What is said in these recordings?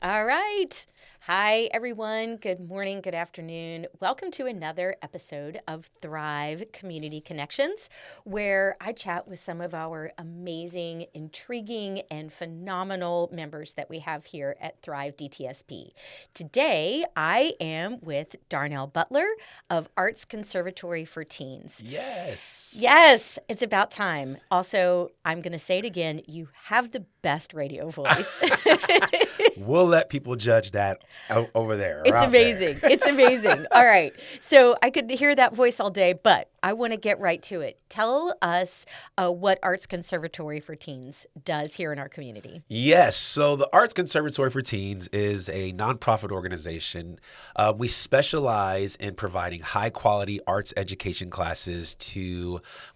All right. Hi, everyone. Good morning, good afternoon. Welcome to another episode of Thrive Community Connections, where I chat with some of our amazing, intriguing, and phenomenal members that we have here at Thrive DTSP. Today, I am with Darnell Butler of Arts Conservatory for Teens. Yes. Yes, it's about time. Also, I'm going to say it again, you have the best radio voice. We'll let people judge that over there or It's out there. amazing. It's amazing. All right. So I could hear that voice all day, but I want to get right to it. Tell us what Arts Conservatory for Teens does here in our community. Yes. So the Arts Conservatory for Teens is a nonprofit organization. We specialize in providing high quality arts education classes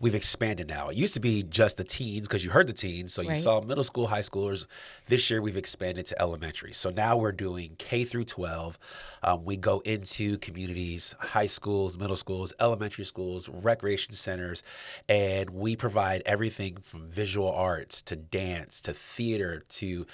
we've expanded now. It used to be just the teens because you heard the teens. So you Right. saw middle school, high schoolers. This year we've expanded to elementary. So now we're doing K through 12. We go into communities, high schools, middle schools, elementary schools, recreation centers, and we provide everything from visual arts to dance to theater to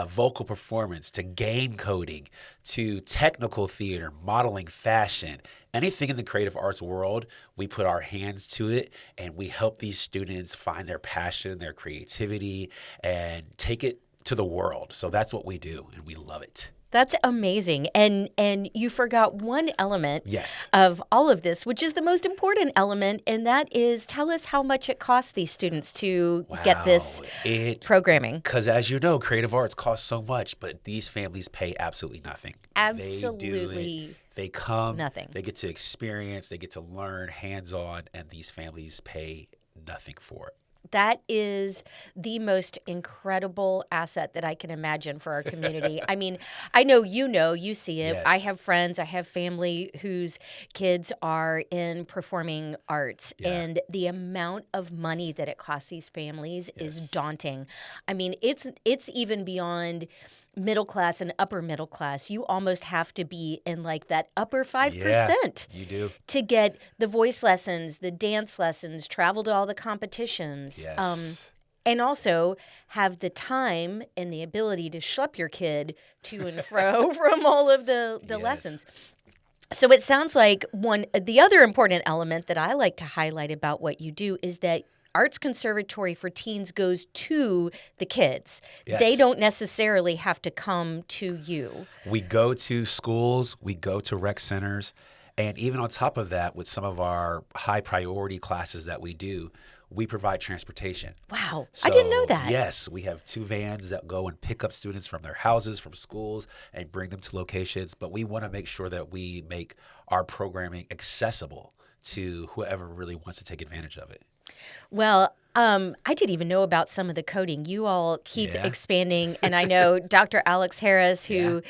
vocal performance to game coding to technical theater, modeling, fashion. Anything in the creative arts world, we put our hands to it and we help these students find their passion, their creativity, and take it to the world. So that's what we do, and we love it. That's amazing. And you forgot one element Yes. of all of this, which is the most important element, and that is tell us how much it costs these students to get this programming. Because as you know, creative arts costs so much, but these families pay absolutely nothing. They do Absolutely it. They come, nothing. they get to experience, they get to learn hands-on, and these families pay nothing for it. That is the most incredible asset that I can imagine for our community. I mean, I know, you see it. I Yes. have friends, I have family whose kids are in performing arts, Yeah. and the amount of money that it costs these families is Yes. daunting. I mean, it's even beyond middle class and upper middle class. You almost have to be in like that upper 5% You do. to get the voice lessons, the dance lessons, travel to all the competitions, Yes. and also have the time and the ability to schlep your kid to and fro from all of the Yes. lessons. So it sounds like the other important element that I like to highlight about what you do is that Arts Conservatory for Teens goes to the kids. They Yes. don't necessarily have to come to you. We go to schools, we go to rec centers, and even on top of that, with some of our high priority classes that we do, we provide transportation. Wow, I didn't know So, that. yes, we have 2 vans that go and pick up students from their houses, from schools, and bring them to locations. But we want to make sure that we make our programming accessible to whoever really wants to take advantage of it. Well, I didn't even know about some of the coding. You all keep Yeah. expanding, and I know Dr. Alex Harris, who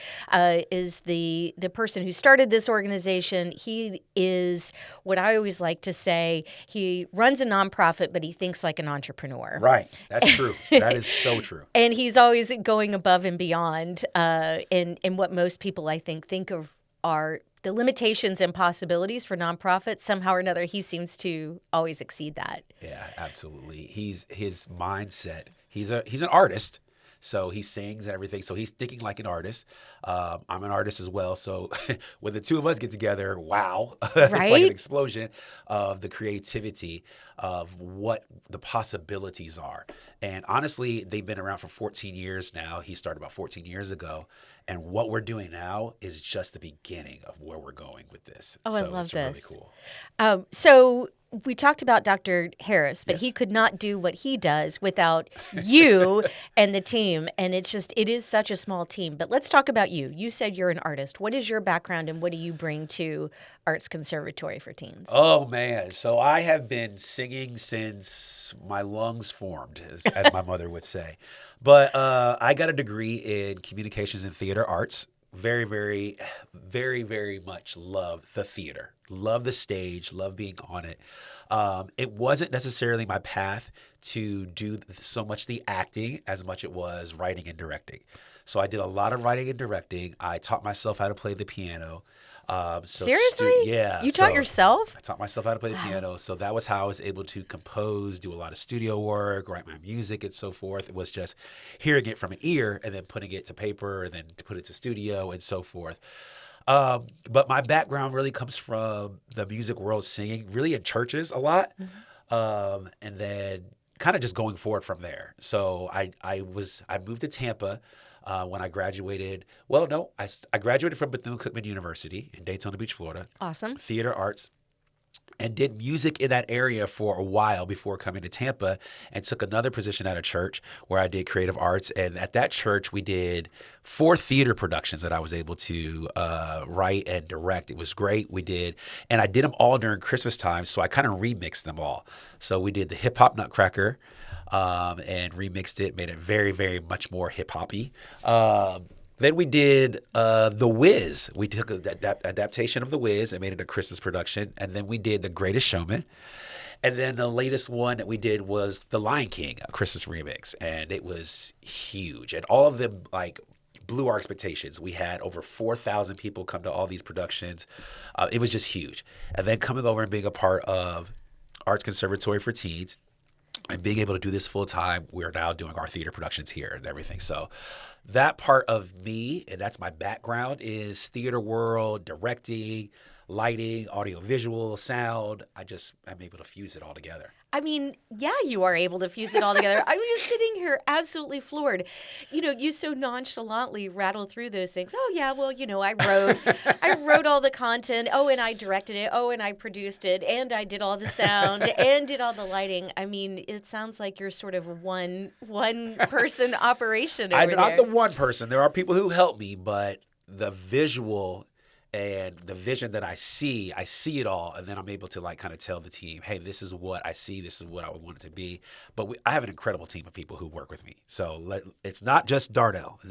is the person who started this organization. He is what I always like to say. He runs a nonprofit, but he thinks like an entrepreneur. Right. That's true. That is so true. And he's always going above and beyond in what most people, I think of are the limitations and possibilities for nonprofits. Somehow or another, he seems to always exceed that. Yeah, absolutely. His mindset. He's an artist, so he sings and everything. So he's thinking like an artist. I'm an artist as well. So when the two of us get together, wow, it's like Right? an explosion of the creativity of what the possibilities are. And honestly, they've been around for 14 years now. He started about 14 years ago. And what we're doing now is just the beginning of where we're going with this. Oh, I So love it's really this. cool. So we talked about Dr. Harris, but Yes. he could not do what he does without you and the team. And it is such a small team. But let's talk about you. You said you're an artist. What is your background and what do you bring to Arts Conservatory for Teens? Oh man, so I have been singing since my lungs formed, as my mother would say. But I got a degree in communications and theater arts. Very, very, very, very much love the theater, love the stage, love being on it. It wasn't necessarily my path to do so much the acting as much it was writing and directing. So I did a lot of writing and directing. I taught myself how to play the piano. Seriously? Yeah. You taught So yourself? I taught myself how to play the piano. So that was how I was able to compose, do a lot of studio work, write my music and so forth. It was just hearing it from an ear and then putting it to paper and then to put it to studio and so forth. But my background really comes from the music world, singing really in churches a lot. And then kind of just going forward from there. So I moved to Tampa when I graduated. Well, no, I graduated from Bethune-Cookman University in Daytona Beach, Florida. Awesome. Theater arts. And did music in that area for a while before coming to Tampa, and took another position at a church where I did creative arts. And at that church, we did 4 theater productions that I was able to write and direct. It was great. We did, and I did them all during Christmas time, so I kind of remixed them all. So we did the Hip Hop Nutcracker, and remixed it, made it very, very much more hip hoppy. Then we did The Wiz. We took an adaptation of The Wiz and made it a Christmas production. And then we did The Greatest Showman. And then the latest one that we did was The Lion King, a Christmas remix. And it was huge. And all of them, like, blew our expectations. We had over 4,000 people come to all these productions. It was just huge. And then coming over and being a part of Arts Conservatory for Teens and being able to do this full time, we're now doing our theater productions here and everything. So that part of me, and that's my background, is theater world, directing, lighting, audio visual, sound. I'm able to fuse it all together. I mean, yeah, you are able to fuse it all together. I was just sitting here absolutely floored. You so nonchalantly rattle through those things. Oh yeah, well, I wrote all the content. Oh, and I directed it. Oh, and I produced it, and I did all the sound and did all the lighting. I mean, it sounds like you're sort of a one person operation over I'm not there. the one person. There are people who help me, but the visual and the vision that I see it all, and then I'm able to like kind of tell the team, hey, this is what I see, this is what I want it to be. But I have an incredible team of people who work with me. So it's not just Darnell,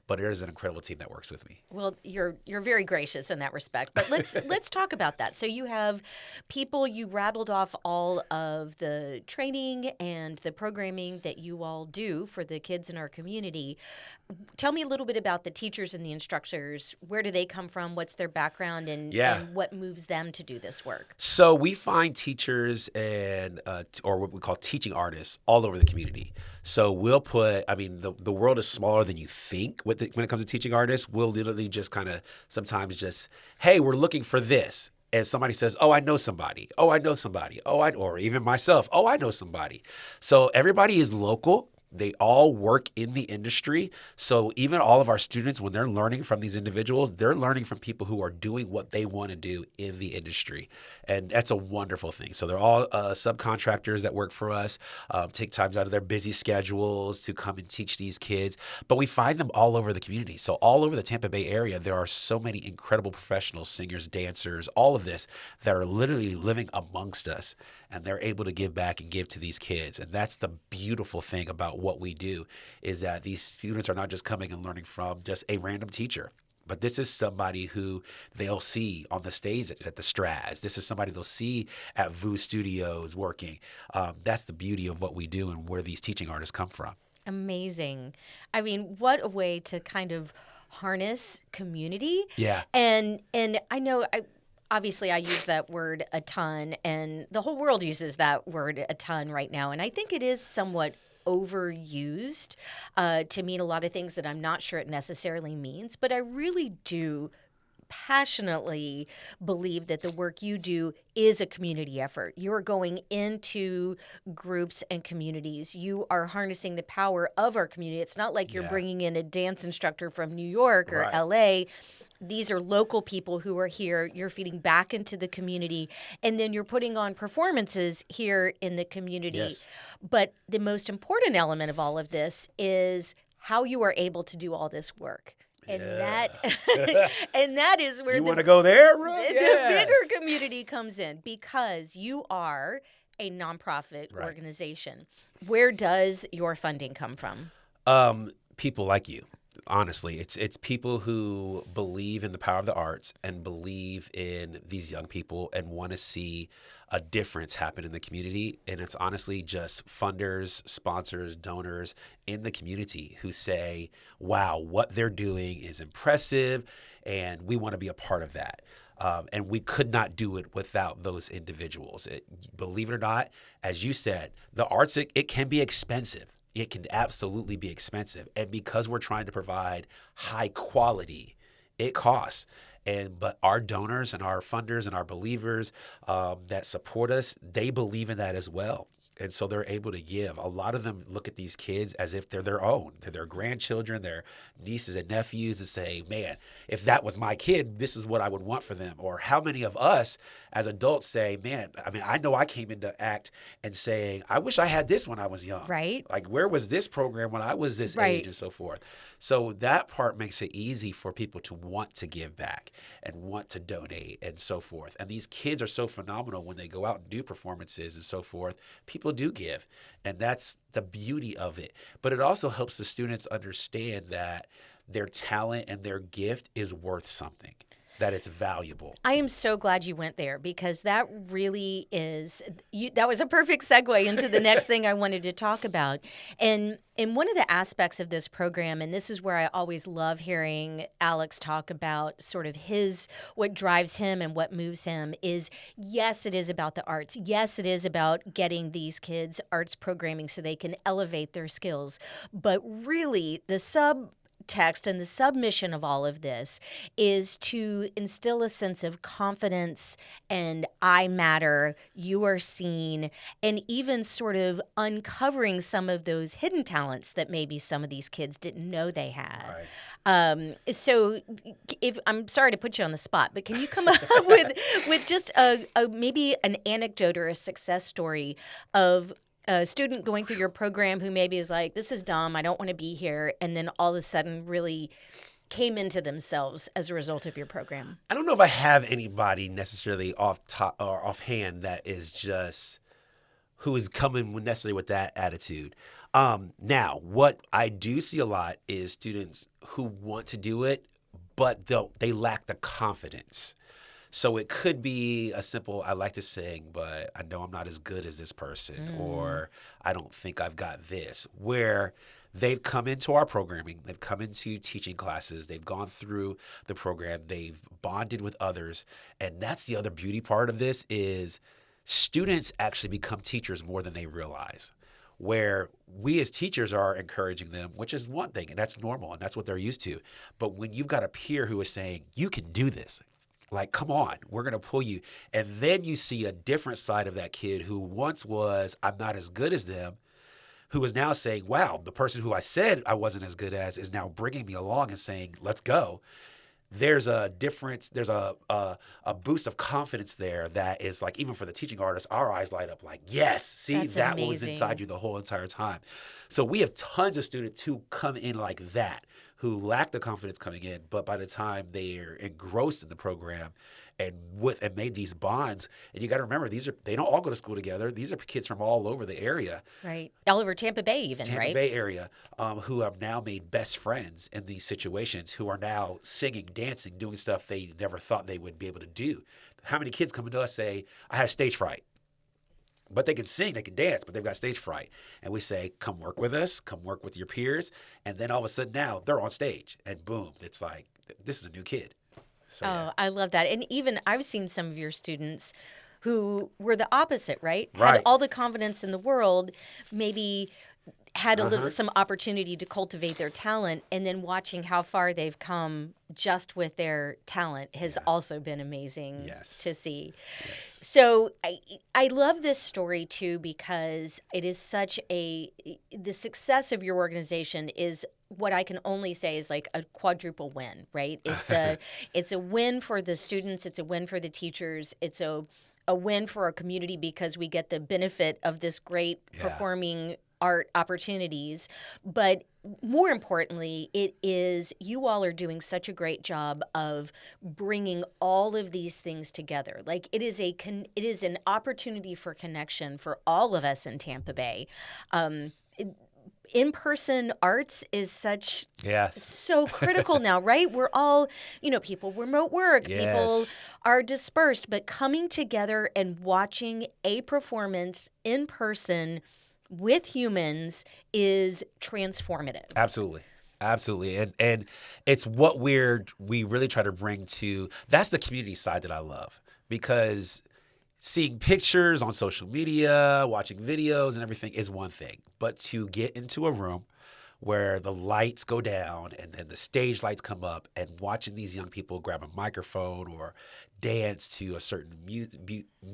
but there is an incredible team that works with me. Well, you're very gracious in that respect. But let's talk about that. So you have people, you rattled off all of the training and the programming that you all do for the kids in our community. Tell me a little bit about the teachers and the instructors. Where do they come from? What's their background, and what moves them to do this work? So we find teachers and or what we call teaching artists all over the community. So we'll put, the world is smaller than you think when it comes to teaching artists. We'll literally just kind of sometimes just, hey, we're looking for this. And somebody says, oh, I know somebody. Oh, I know somebody. Or even myself. Oh, I know somebody. So everybody is local. They all work in the industry. So even all of our students, when they're learning from these individuals, they're learning from people who are doing what they want to do in the industry. And that's a wonderful thing. So they're all subcontractors that work for us, take times out of their busy schedules to come and teach these kids. But we find them all over the community. So all over the Tampa Bay area, there are so many incredible professionals, singers, dancers, all of this that are literally living amongst us. And they're able to give back and give to these kids. And that's the beautiful thing about what we do, is that these students are not just coming and learning from just a random teacher, but this is somebody who they'll see on the stage at the Straz. This is somebody they'll see at VU Studios working. That's the beauty of what we do and where these teaching artists come from. Amazing. I mean, what a way to kind of harness community. Yeah. And I know obviously I use that word a ton, and the whole world uses that word a ton right now. And I think it is somewhat overused to mean a lot of things that I'm not sure it necessarily means. But I really do passionately believe that the work you do is a community effort. You're going into groups and communities. You are harnessing the power of our community. It's not like you're bringing in a dance instructor from New York or LA. These are local people who are here. You're feeding back into the community, and then you're putting on performances here in the community. Yes. But the most important element of all of this is how you are able to do all this work. And that is where you want to go there, bro? The bigger community comes in, because you are a nonprofit organization. Where does your funding come from? People like you. honestly. It's people who believe in the power of the arts and believe in these young people and want to see a difference happen in the community. And it's honestly just funders, sponsors, donors in the community who say, wow, what they're doing is impressive and we want to be a part of that. And we could not do it without those individuals. Believe it or not, as you said, the arts, it can be expensive. It can absolutely be expensive. And because we're trying to provide high quality, it costs. But our donors and our funders and our believers that support us, they believe in that as well. And so they're able to give. A lot of them look at these kids as if they're their own. They're their grandchildren, their nieces and nephews, and say, man, if that was my kid, this is what I would want for them. Or how many of us as adults say, man, I mean, I know I came into ACT and saying, I wish I had this when I was young. Right. Like, where was this program when I was this age and so forth? So that part makes it easy for people to want to give back and want to donate and so forth. And these kids are so phenomenal when they go out and do performances and so forth. People do give, and that's the beauty of it. But it also helps the students understand that their talent and their gift is worth something, that it's valuable. I am so glad you went there because that really is, that was a perfect segue into the next thing I wanted to talk about. And one of the aspects of this program, and this is where I always love hearing Alex talk about sort of what drives him and what moves him is, yes, it is about the arts. Yes, it is about getting these kids arts programming so they can elevate their skills. But really, the subtext and the submission of all of this is to instill a sense of confidence and I matter, you are seen, and even sort of uncovering some of those hidden talents that maybe some of these kids didn't know they had. Right. So if I'm sorry to put you on the spot, but can you come up with just a maybe an anecdote or a success story of a student going through your program who maybe is like, this is dumb, I don't want to be here, and then all of a sudden really came into themselves as a result of your program? I don't know if I have anybody necessarily offhand that is just who is coming necessarily with that attitude. Now, what I do see a lot is students who want to do it, but they lack the confidence. So it could be a simple, I like to sing, but I know I'm not as good as this person, or I don't think I've got this, where they've come into our programming, they've come into teaching classes, they've gone through the program, they've bonded with others. And that's the other beauty part of this is students actually become teachers more than they realize, where we as teachers are encouraging them, which is one thing, and that's normal, and that's what they're used to. But when you've got a peer who is saying, you can do this, like, come on, we're going to pull you. And then you see a different side of that kid who once was, I'm not as good as them, who is now saying, wow, the person who I said I wasn't as good as is now bringing me along and saying, let's go. There's a difference. There's a boost of confidence there that is like, even for the teaching artists, our eyes light up like, yes, see, That's that amazing. was inside you the whole entire time. So we have tons of students who come in like that, who lack the confidence coming in, but by the time they're engrossed in the program and made these bonds, and you got to remember, they don't all go to school together. These are kids from all over the area. Right. All over Tampa Bay even, Tampa right? Bay area, who have now made best friends in these situations, who are now singing, dancing, doing stuff they never thought they would be able to do. How many kids come to us say, I have stage fright? But they can sing, they can dance, but they've got stage fright. And we say, come work with us, come work with your peers. And then all of a sudden now they're on stage and boom, it's like, this is a new kid. So, Oh, I love that. And even I've seen some of your students who were the opposite, right? Right. Had all the confidence in the world, maybe had some opportunity to cultivate their talent, and then watching how far they've come just with their talent has also been amazing to see. Yes. So I love this story too because it is the success of your organization is what I can only say is like a quadruple win, right? It's a win for the students, it's a win for the teachers, it's a win for our community because we get the benefit of this great performing art opportunities. But more importantly, it is you all are doing such a great job of bringing all of these things together. Like it is an opportunity for connection for all of us in Tampa Bay. in-person arts is Yes. so critical now, right? We're all, people remote work, people Yes. are dispersed, but coming together and watching a performance in person with humans is transformative. Absolutely. Absolutely. And it's what we really try to bring to, that's the community side that I love, because seeing pictures on social media, watching videos and everything is one thing, but to get into a room where the lights go down and then the stage lights come up, and watching these young people grab a microphone or dance to a certain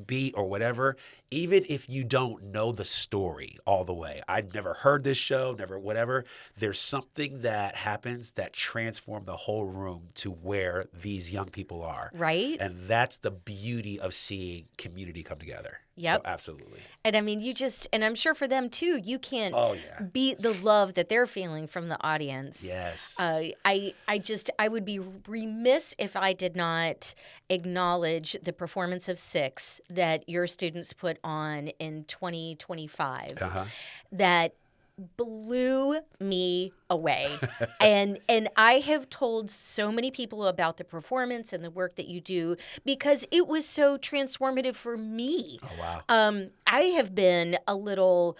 beat or whatever, even if you don't know the story all the way. I've never heard this show, never whatever. There's something that happens that transforms the whole room to where these young people are. Right? And that's the beauty of seeing community come together. Yep. So absolutely. And I mean, and I'm sure for them too, you can't beat the love that they're feeling from the audience. Yes. I would be remiss if I did not acknowledge the performance of Six that your students put on in 2025. That blew me away. and I have told so many people about the performance and the work that you do because it was so transformative for me. Oh, wow. I have been a little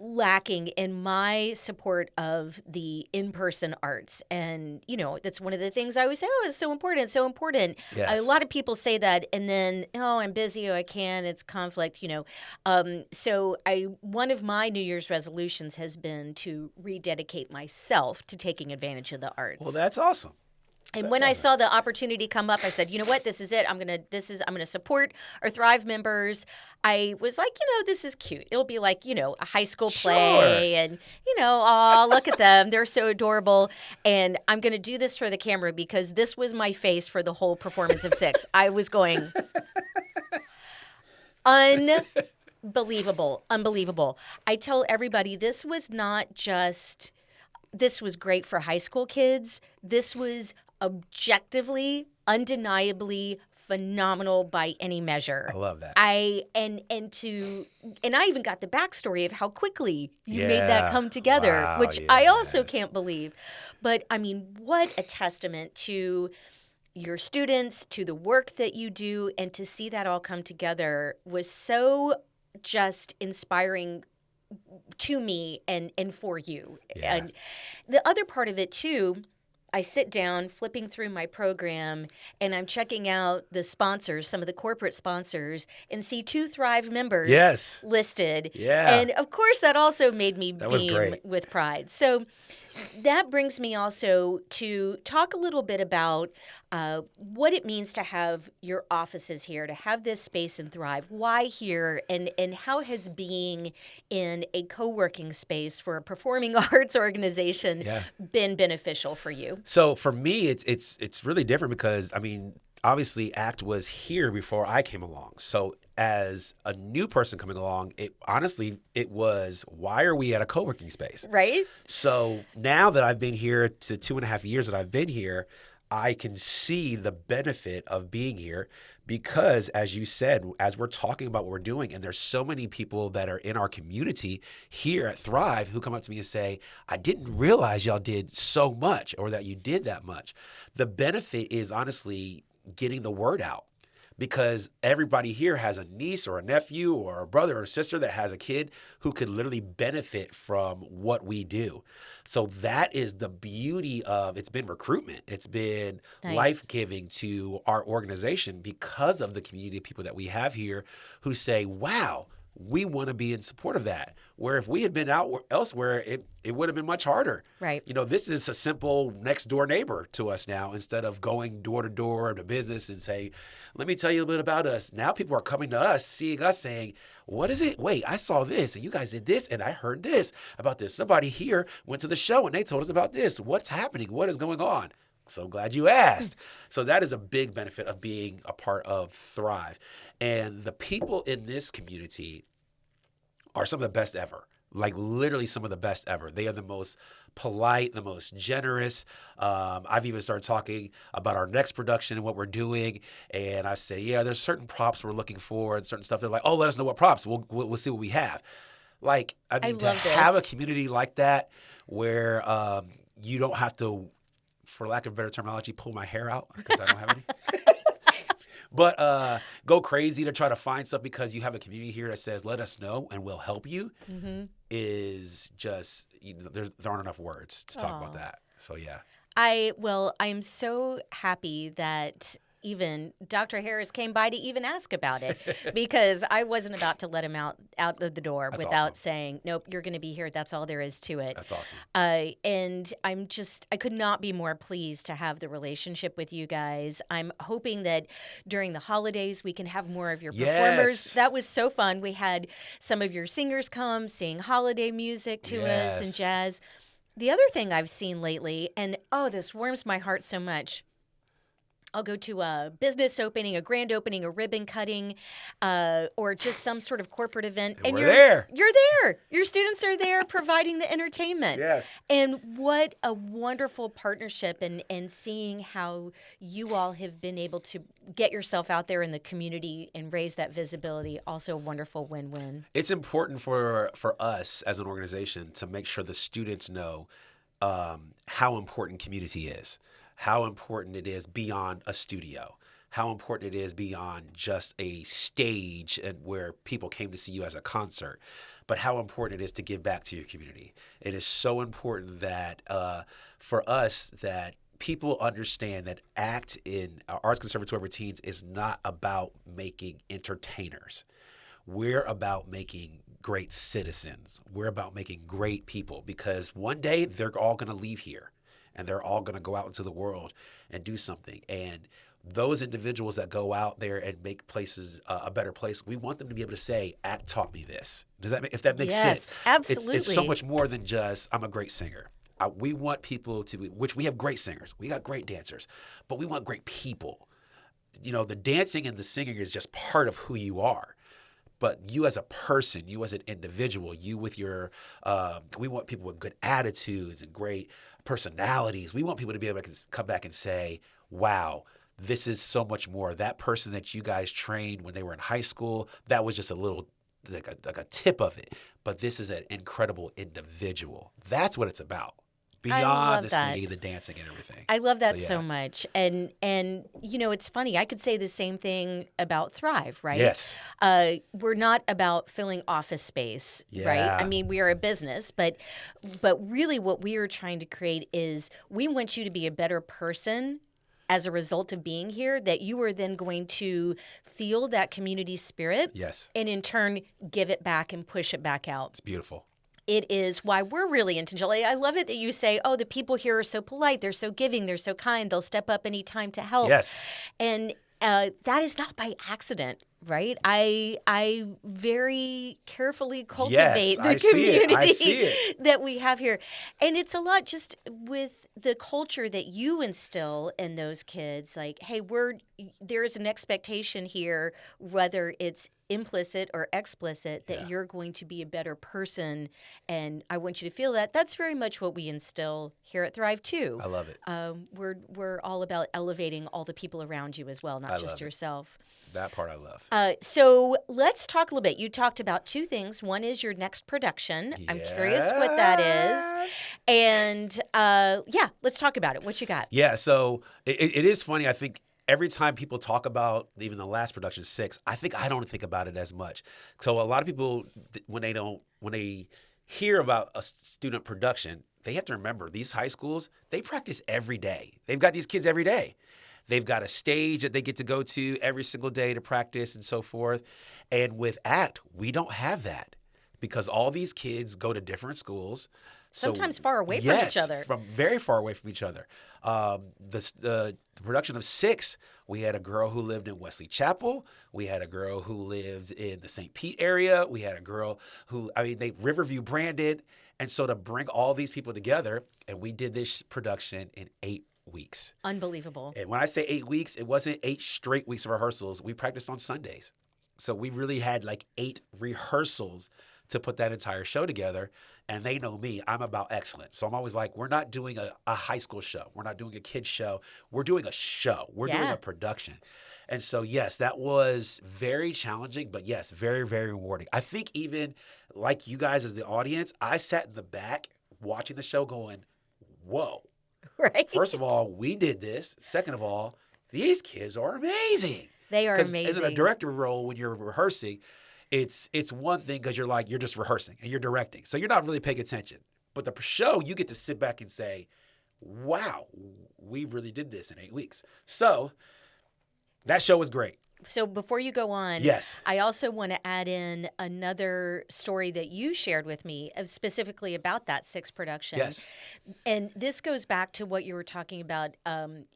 lacking in my support of the in-person arts. And, that's one of the things I always say, it's so important, it's so important. Yes. A lot of people say that and then, I'm busy, I can't, it's conflict, So one of my New Year's resolutions has been to rededicate myself to taking advantage of the arts. Well, that's awesome. And when I saw the opportunity come up, I said, you know what, this is it. I'm gonna support our Thrive members. I was like, this is cute. It'll be like, a high school play, and look at them, they're so adorable. And I'm gonna do this for the camera because this was my face for the whole performance of Six. I was going, unbelievable. I tell everybody this was great for high school kids. This was objectively, undeniably phenomenal by any measure. I love that. And I even got the backstory of how quickly you made that come together, which I also can't believe. But I mean, what a testament to your students, to the work that you do, and to see that all come together was so just inspiring to me and for you. Yeah. And the other part of it too, I sit down flipping through my program and I'm checking out the sponsors, some of the corporate sponsors, and see 2 Thrive members listed. Yeah. And of course that also made me beam with pride. So that brings me also to talk a little bit about what it means to have your offices here, to have this space in Thrive. Why here, and how has being in a co-working space for a performing arts organization been beneficial for you? So for me, it's really different because, I mean, obviously ACT was here before I came along. So as a new person coming along, it was, why are we at a co-working space? Right. So now that I've been here to 2.5 years that I've been here, I can see the benefit of being here because, as you said, as we're talking about what we're doing, and there's so many people that are in our community here at Thrive who come up to me and say, I didn't realize y'all did so much or that you did that much. The benefit is honestly getting the word out. Because everybody here has a niece or a nephew or a brother or sister that has a kid who could literally benefit from what we do. So that is the beauty of, it's been recruitment. It's been life-giving to our organization because of the community of people that we have here who say, wow, we want to be in support of that. Where if we had been out elsewhere, it would have been much harder. Right. This is a simple next door neighbor to us now, instead of going door to door to business and say, let me tell you a bit about us. Now people are coming to us, seeing us saying, what is it? Wait, I saw this and you guys did this and I heard this about this. Somebody here went to the show and they told us about this. What's happening? What is going on? So glad you asked. So that is a big benefit of being a part of Thrive. And the people in this community are some of the best ever. Like literally some of the best ever. They are the most polite, the most generous. I've even started talking about our next production and what we're doing. And I say, there's certain props we're looking for and certain stuff. They're like, oh, let us know what props. We'll see what we have. Like, I I mean, to love have a this. community like that where you don't have to, for lack of better terminology, pull my hair out because I don't have any. But go crazy to try to find stuff because you have a community here that says, let us know and we'll help you Mm-hmm. is just, there aren't enough words to talk about Oh. that. So, yeah. I'm so happy that even Dr. Harris came by to even ask about it because I wasn't about to let him out of the door That's without awesome. saying, nope, you're going to be here. That's all there is to it. That's awesome. And I could not be more pleased to have the relationship with you guys. I'm hoping that during the holidays we can have more of your performers. Yes. That was so fun. We had some of your singers come sing holiday music to us and Yes. jazz. The other thing I've seen lately, and this warms my heart so much. I'll go to a business opening, a grand opening, a ribbon cutting, or just some sort of corporate event. And we're there. You're there. Your students are there providing the entertainment. Yes. And what a wonderful partnership and seeing how you all have been able to get yourself out there in the community and raise that visibility. Also a wonderful win-win. It's important for us as an organization to make sure the students know how important community is, how important it is beyond a studio, how important it is beyond just a stage and where people came to see you as a concert, but how important it is to give back to your community. It is so important that for us that people understand that ACT in our Arts Conservatory for Teens is not about making entertainers. We're about making great citizens. We're about making great people because one day they're all going to leave here and they're all going to go out into the world and do something. And those individuals that go out there and make places a better place, we want them to be able to say, ACT taught me this. If that makes Yes, sense? absolutely. It's so much more than just, I'm a great singer. We want people to, which we have great singers, we got great dancers, but we want great people. The dancing and the singing is just part of who you are. But you as a person, you as an individual, you with your, we want people with good attitudes and great personalities. We want people to be able to come back and say, wow, this is so much more. That person that you guys trained when they were in high school, that was just a little, like a tip of it. But this is an incredible individual. That's what it's about. Beyond the singing, the dancing, and everything. I love that So, yeah. so much. And it's funny. I could say the same thing about Thrive, right? Yes. We're not about filling office space, right? Yeah. I mean, we are a business, but really what we are trying to create is we want you to be a better person as a result of being here, that you are then going to feel that community spirit. Yes. And in turn, give it back and push it back out. It's beautiful. It is why we're really intentional. I love it that you say, the people here are so polite, they're so giving, they're so kind, they'll step up any time to help. Yes. And that is not by accident, right? I very carefully cultivate the community I see it. that we have here. And it's a lot just with the culture that you instill in those kids. Like, hey, there is an expectation here, whether it's implicit or explicit, that you're going to be a better person. And I want you to feel that. That's very much what we instill here at Thrive too. I love it. We're all about elevating all the people around you as well, not just yourself. That part I love. So let's talk a little bit. You talked about two things. One is your next production. I'm curious what that is. And let's talk about it. What you got? Yeah, so it is funny. I think every time people talk about even the last production, 6, I don't think about it as much. So a lot of people, when they hear about a student production, they have to remember these high schools, they practice every day. They've got these kids every day. They've got a stage that they get to go to every single day to practice and so forth. And with ACT, we don't have that because all these kids go to different schools. Sometimes far away from each other. From very far away from each other. The production of 6, we had a girl who lived in Wesley Chapel. We had a girl who lived in the St. Pete area. We had a girl they Riverview branded. And so to bring all these people together, and we did this production in 8 weeks. Unbelievable. And when I say 8 weeks, it wasn't 8 straight weeks of rehearsals. We practiced on Sundays. So we really had like 8 rehearsals to put that entire show together. And they know me, I'm about excellence. So I'm always like, we're not doing a high school show. We're not doing a kid's show. We're doing a show. We're doing a production. And so, yes, that was very challenging, but yes, very, very rewarding. I think even like you guys as the audience, I sat in the back watching the show going, whoa. Right. First of all, we did this. Second of all, these kids are amazing. They are amazing. Because in a director role, when you're rehearsing, it's one thing because you're just rehearsing and you're directing. So you're not really paying attention. But the show, you get to sit back and say, wow, we really did this in 8 weeks. So that show was great. So before you go on, yes, I also want to add in another story that you shared with me specifically about that 6 production. Yes. And this goes back to what you were talking about,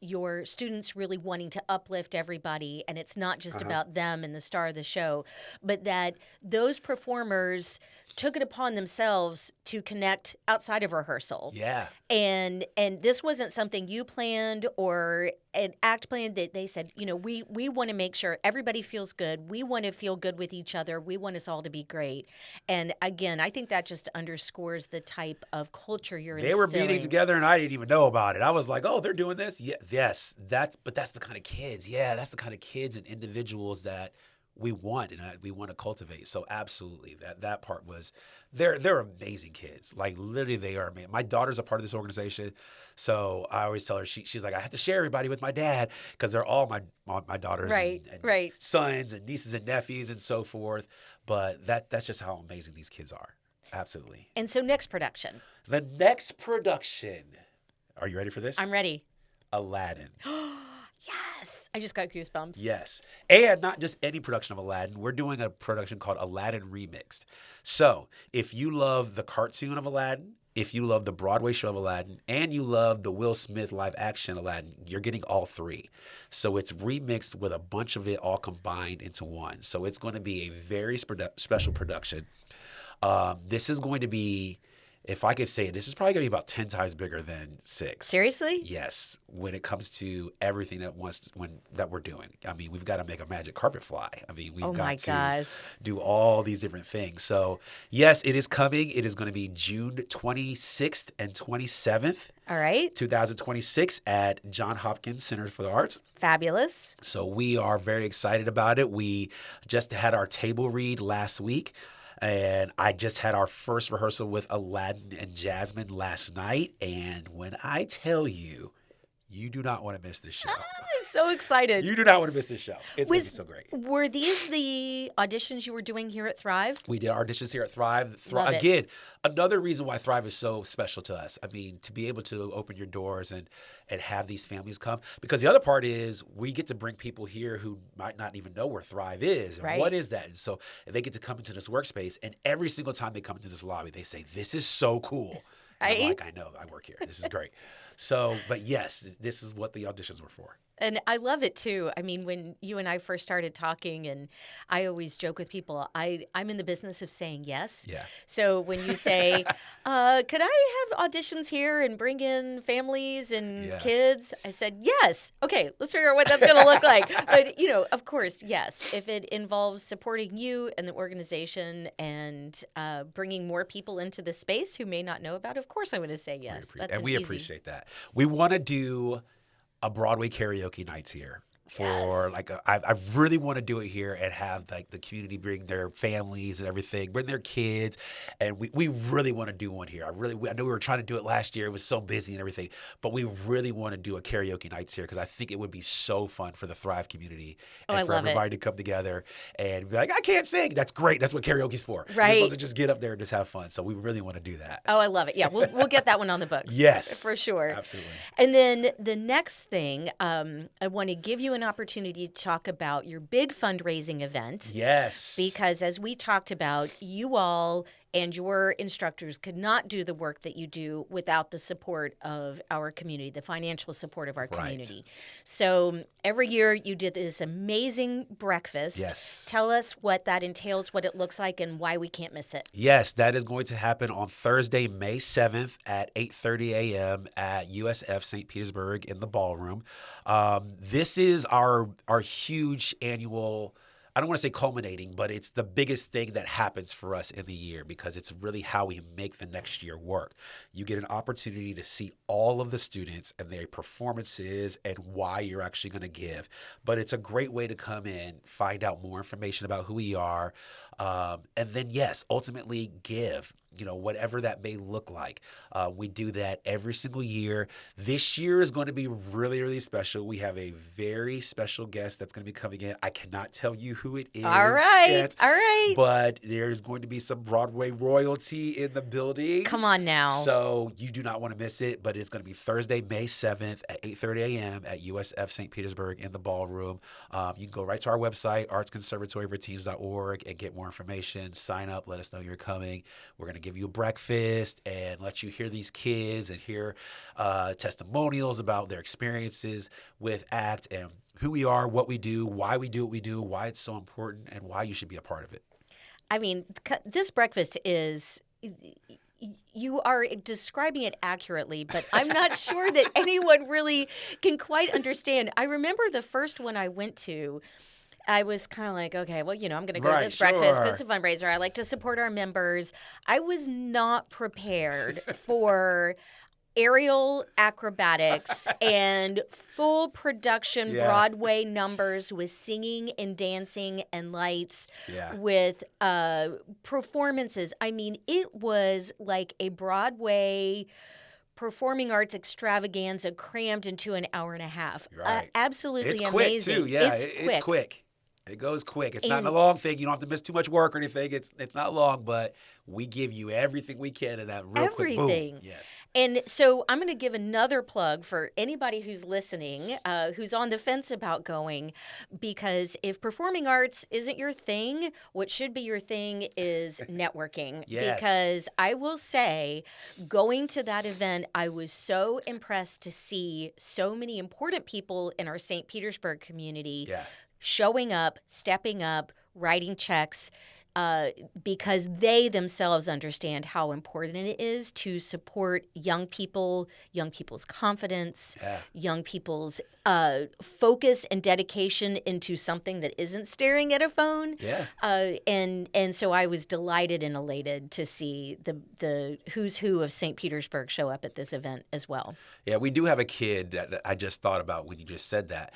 your students really wanting to uplift everybody. And it's not just about them and the star of the show, but that those performers took it upon themselves to connect outside of rehearsal. Yeah. And this wasn't something you planned or an act plan that they said, we want to make sure everybody feels good. We want to feel good with each other. We want us all to be great. And again, I think that just underscores the type of culture you're instilling. They were meeting together and I didn't even know about it. I was like, oh, they're doing this? Yeah, yes. But that's the kind of kids. Yeah, that's the kind of kids and individuals that we want and we want to cultivate. So absolutely, that part was they're amazing kids. Like literally, they are amazing. My daughter's a part of this organization, so I always tell her she's like I have to share everybody with my dad because they're all my daughters, and sons and nieces and nephews and so forth. But that's just how amazing these kids are. Absolutely. And so next production. The next production. Are you ready for this? I'm ready. Aladdin. Yes. I just got goosebumps. Yes. And not just any production of Aladdin. We're doing a production called Aladdin Remixed. So if you love the cartoon of Aladdin, if you love the Broadway show of Aladdin, and you love the Will Smith live action Aladdin, you're getting all 3. So it's remixed with a bunch of it all combined into one. So it's going to be a very special production. This is going to be, if I could say it, this is probably going to be about 10 times bigger than 6. Seriously? Yes. When it comes to everything that we're doing. I mean, we've got to make a magic carpet fly. I mean, we've got to do all these different things. So, yes, it is coming. It is going to be June 26th and 27th. All right. 2026 at Johns Hopkins Center for the Arts. Fabulous. So we are very excited about it. We just had our table read last week. And I just had our first rehearsal with Aladdin and Jasmine last night. And when I tell you, you do not want to miss this show. I'm so excited. You do not want to miss this show. It's going to be so great. Were these the auditions you were doing here at Thrive? We did auditions here at Thrive. Love Again, another reason why Thrive is so special to us. I mean, to be able to open your doors and have these families come. Because the other part is we get to bring people here who might not even know where Thrive is. And what is that? And so they get to come into this workspace. And every single time they come into this lobby, they say, this is so cool. I'm like, I know, I work here. This is great. So, but yes, this is what the auditions were for. And I love it too. I mean, when you and I first started talking, and I always joke with people, I'm in the business of saying yes. Yeah. So when you say, could I have auditions here and bring in families and kids? I said, yes. Okay, let's figure out what that's going to look like. But, of course, yes. If it involves supporting you and the organization and bringing more people into the space who may not know about it, of course I'm going to say yes. We appreciate that. We want to do a Broadway karaoke nights here for I really want to do it here and have like the community bring their families and everything, bring their kids, and we really want to do one here. I know we were trying to do it last year. It was so busy and everything, but we really want to do a karaoke nights here because I think it would be so fun for the Thrive community and for everybody to come together and be like, I can't sing. That's great. That's what karaoke's for. Right. You're supposed to just get up there and just have fun. So we really want to do that. Oh, I love it. Yeah, we'll get that one on the books. Yes. For sure. Absolutely. And then the next thing, I want to give you an opportunity to talk about your big fundraising event. Yes. Because as we talked about, you all and your instructors could not do the work that you do without the support of our community, the financial support of our community. So every year you did this amazing breakfast. Yes. Tell us what that entails, what it looks like, and why we can't miss it. Yes, that is going to happen on Thursday, May 7th at 8:30 a.m. at USF St. Petersburg in the ballroom. This is our huge annual I don't want to say culminating, but it's the biggest thing that happens for us in the year because it's really how we make the next year work. You get an opportunity to see all of the students and their performances and why you're actually going to give. But it's a great way to come in, find out more information about who we are, and then, yes, ultimately give. Whatever that may look like. We do that every single year. This year is going to be really, really special. We have a very special guest that's going to be coming in. I cannot tell you who it is All right. yet, All right. but there's going to be some Broadway royalty in the building. Come on now. So you do not want to miss it, but it's going to be Thursday, May 7th at 8:30 a.m. at USF St. Petersburg in the ballroom. You can go right to our website, artsconservatoryforteens.org, and get more information. Sign up. Let us know you're coming. We're going to give you a breakfast and let you hear these kids and hear testimonials about their experiences with ACT and who we are, what we do what we do, why it's so important, and why you should be a part of it. I mean, this breakfast is... You are describing it accurately, but I'm not sure that anyone really can quite understand. I remember the first one I went to, I was kind of like, okay, well, I'm going to go to this breakfast because it's a fundraiser. I like to support our members. I was not prepared for aerial acrobatics and full production Broadway numbers with singing and dancing and lights with performances. I mean, it was like a Broadway performing arts extravaganza crammed into an hour and a half. Right. Absolutely it's amazing. Quick too. Yeah, it's quick. It goes quick. It's not a long thing. You don't have to miss too much work or anything. It's not long, but we give you everything we can in that real quick boom. Yes. And so I'm going to give another plug for anybody who's listening, who's on the fence about going, because if performing arts isn't your thing, what should be your thing is networking. Yes. Because I will say, going to that event, I was so impressed to see so many important people in our St. Petersburg community showing up, stepping up, writing checks, because they themselves understand how important it is to support young people, young people's confidence, young people's focus and dedication into something that isn't staring at a phone. And so I was delighted and elated to see the who's who of St. Petersburg show up at this event as well. Yeah, we do have a kid that I just thought about when you just said that,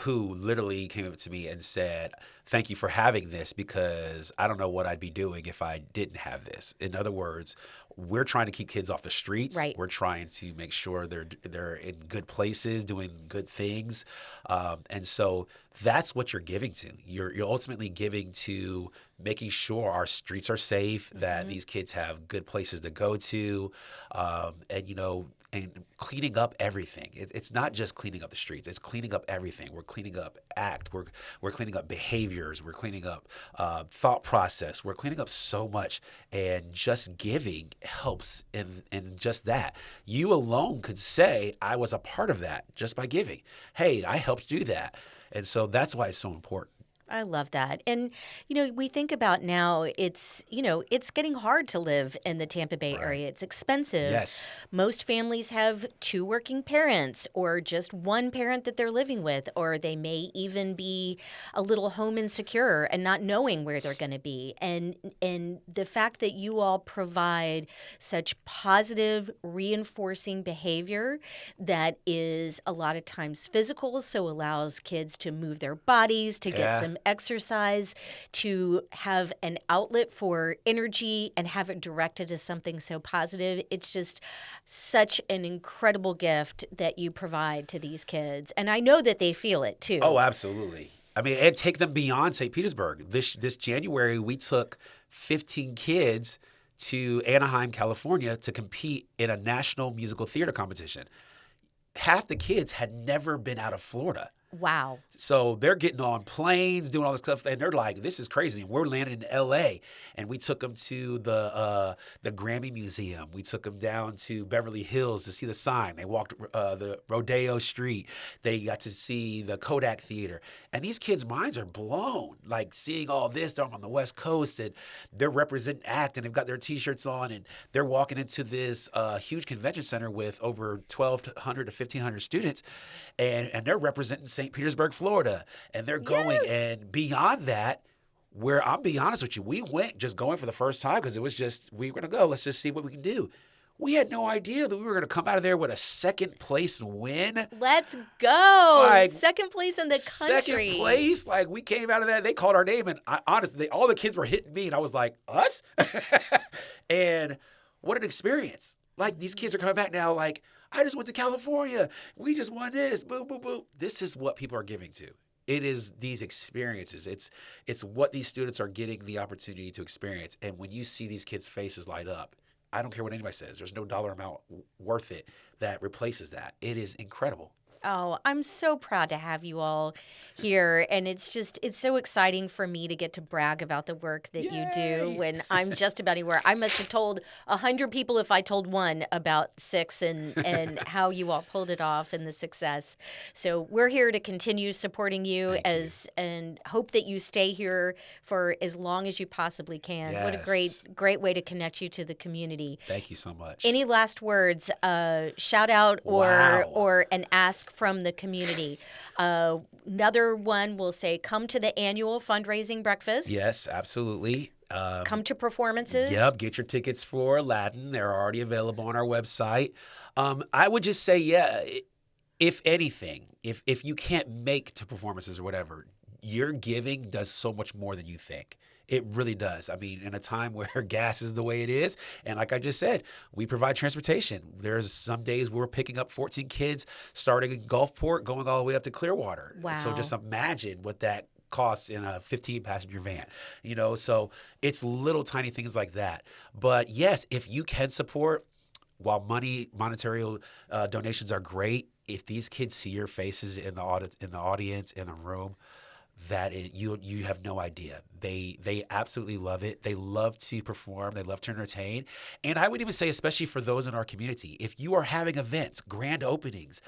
who literally came up to me and said, "Thank you for having this because I don't know what I'd be doing if I didn't have this." In other words, we're trying to keep kids off the streets. Right. We're trying to make sure they're in good places, doing good things. And so that's what you're giving to. You're ultimately giving to making sure our streets are safe, that these kids have good places to go to, and cleaning up everything. It's not just cleaning up the streets. It's cleaning up everything. We're cleaning up ACT. We're cleaning up behaviors. We're cleaning up thought process. We're cleaning up so much. And just giving helps in just that. You alone could say, I was a part of that just by giving. Hey, I helped do that. And so that's why it's so important. I love that. And, we think about now it's getting hard to live in the Tampa Bay area. It's expensive. Yes. Most families have two working parents or just one parent that they're living with, or they may even be a little home insecure and not knowing where they're going to be. And the fact that you all provide such positive, reinforcing behavior that is a lot of times physical, so allows kids to move their bodies, to get some exercise, to have an outlet for energy and have it directed to something so positive. It's just such an incredible gift that you provide to these kids. And I know that they feel it too. Oh, absolutely. I mean, and take them beyond St. Petersburg. This January, we took 15 kids to Anaheim, California to compete in a national musical theater competition. Half the kids had never been out of Florida. Wow. So they're getting on planes, doing all this stuff, and they're like, this is crazy. And we're landing in L.A., and we took them to the Grammy Museum. We took them down to Beverly Hills to see the sign. They walked the Rodeo Street. They got to see the Kodak Theater. And these kids' minds are blown, like seeing all this. They're on the West Coast, and they're representing ACT, and they've got their T-shirts on, and they're walking into this huge convention center with over 1,200 to 1,500 students, and they're representing St. St. Petersburg, Florida, and they're going. Yes. And beyond that, where I'm being honest with you, we went just going for the first time because it was just, we were going to go. Let's just see what we can do. We had no idea that we were going to come out of there with a second place win. Let's go. Like, second place in the country. Second place. Like, we came out of that. They called our name. And honestly, all the kids were hitting me. And I was like, us? And what an experience. Like, these kids are coming back now like, I just went to California. We just won this. Boom, boom, boom. This is what people are giving to. It is these experiences. It's what these students are getting the opportunity to experience. And when you see these kids' faces light up, I don't care what anybody says. There's no dollar amount worth it that replaces that. It is incredible. Oh, I'm so proud to have you all here. And it's so exciting for me to get to brag about the work that you do when I'm just about anywhere. I must have told 100 people if I told one about Six and how you all pulled it off and the success. So we're here to continue supporting you and hope that you stay here for as long as you possibly can. Yes. What a great way to connect you to the community. Thank you so much. Any last words, shout out or an ask from the community? Another one will say, come to the annual fundraising breakfast. Yes, absolutely. Come to performances. Yep, get your tickets for Aladdin. They're already available on our website. I would just say, if anything, if you can't make to performances or whatever, your giving does so much more than you think. It really does. I mean, in a time where gas is the way it is, and like I just said, we provide transportation. There's some days we're picking up 14 kids starting in Gulfport, going all the way up to Clearwater. Wow. So just imagine what that costs in a 15-passenger van. So it's little tiny things like that. But yes, if you can support, while monetary donations are great, if these kids see your faces in the audience, in the room, you have no idea. They absolutely love it. They love to perform. They love to entertain. And I would even say, especially for those in our community, if you are having events, grand openings,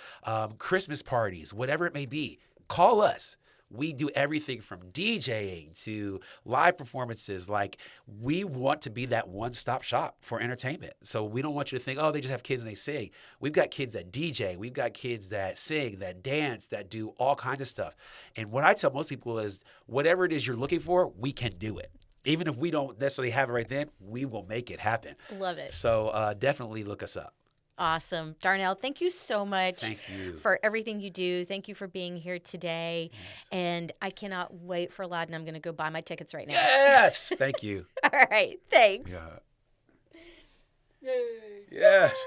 Christmas parties, whatever it may be, call us. We do everything from DJing to live performances. Like, we want to be that one-stop shop for entertainment. So we don't want you to think, oh, they just have kids and they sing. We've got kids that DJ. We've got kids that sing, that dance, that do all kinds of stuff. And what I tell most people is, whatever it is you're looking for, we can do it. Even if we don't necessarily have it right then, we will make it happen. Love it. So definitely look us up. Awesome. Darnell, thank you so much Thank you for everything you do. Thank you for being here today. Yes. And I cannot wait for Aladdin. I'm going to go buy my tickets right now. Yes. Thank you. All right. Thanks. Yeah. Yay. Yes.